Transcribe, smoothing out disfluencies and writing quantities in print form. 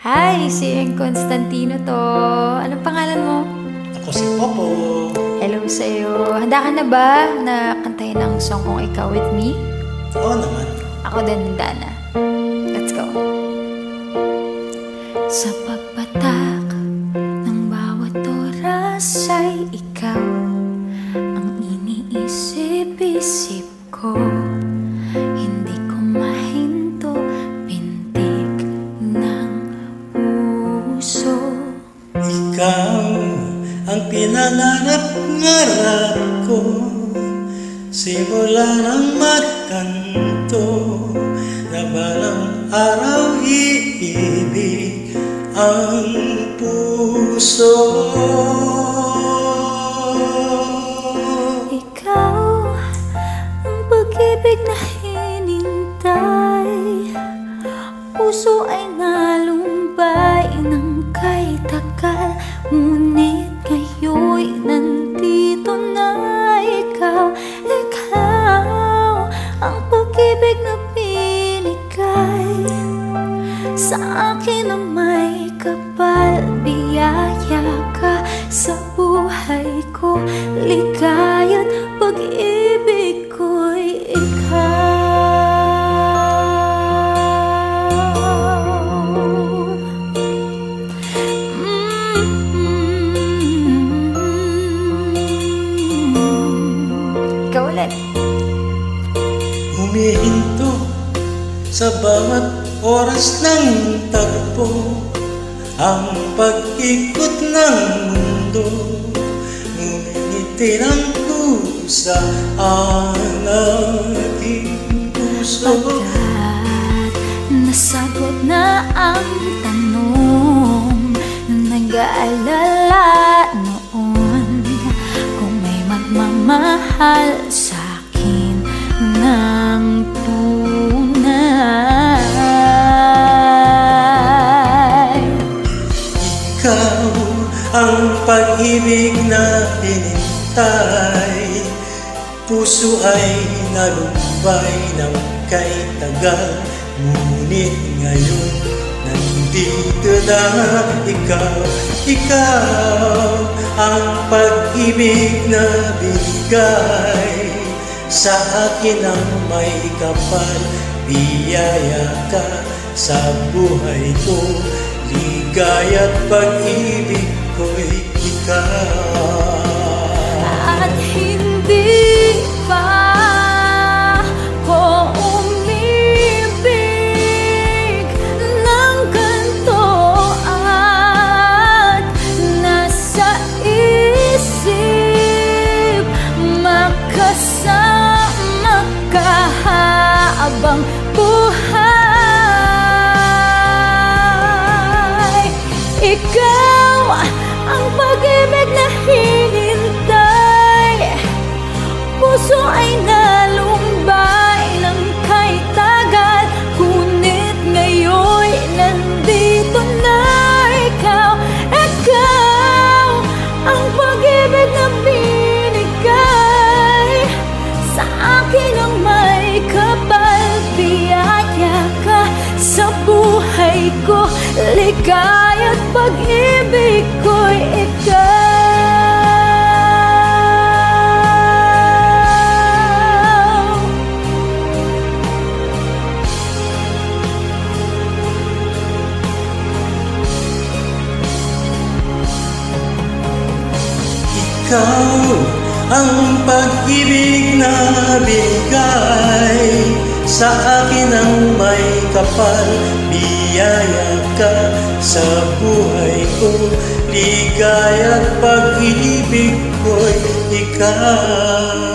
Hi, si Constantino to. Anong pangalan mo? Ako si Popo. Hello sa'yo. Handa ka na ba na kantayin ang song kong Ikaw With Me? Oo naman. Ako din handa na. Let's go. Sa pagpatak ng bawat oras ay ikaw ang iniisip-isip ko. Hindi ko mahinto pintig ng puso. Ikaw ang pinangarap-ngarap ko, simula ng magkanto, na balang araw iibig ang puso. Ikaw ang pag-ibig na hinintay, puso ay nalumbay ng kay tagal, ngunit ngayo'y nandito na ikaw. Ikaw ang pag-ibig na binigay sa akin na may kapal. Biyaya ka sa buhay ko, ligaya't pag-ibig ko'y ikaw. Ikaw ulit. Humihinto sa bawat oras ng tagpo, ang pag-ikot ng mundo, ngumingiti ng pusa ang aking puso. Pagkat nasagot na ang tanong, nag-aalala noon kung may magmamahal sa akin ng tunay. Ikaw ang pag-ibig na hinintay, puso ay nalumbay ng kay tagal, ngunit ngayon nandito na ikaw. Ikaw ang pag-ibig na binigay sa akin ang may kapal. Biyaya ka sa buhay ko, ligaya't pag-ibig ko'y ikaw. At hindi pa ko umibig ng ganito, at nasa isip makasama ka habang buhay. Ikaw ang pag-ibig na hinintay, puso ay nalumbay ng kay tagal, ngunit ngayo'y nandito na ikaw. Ikaw ang pag-ibig na binigay sa akin ang may kapal. Biyaya ka sa buhay ko, ligaya't pag-ibig ko'y ikaw. Ikaw ang pag-ibig na bigay sa akin ang may kapal. Biyaya ka sa buhay ko, ligaya't pag-ibig ko'y ikaw.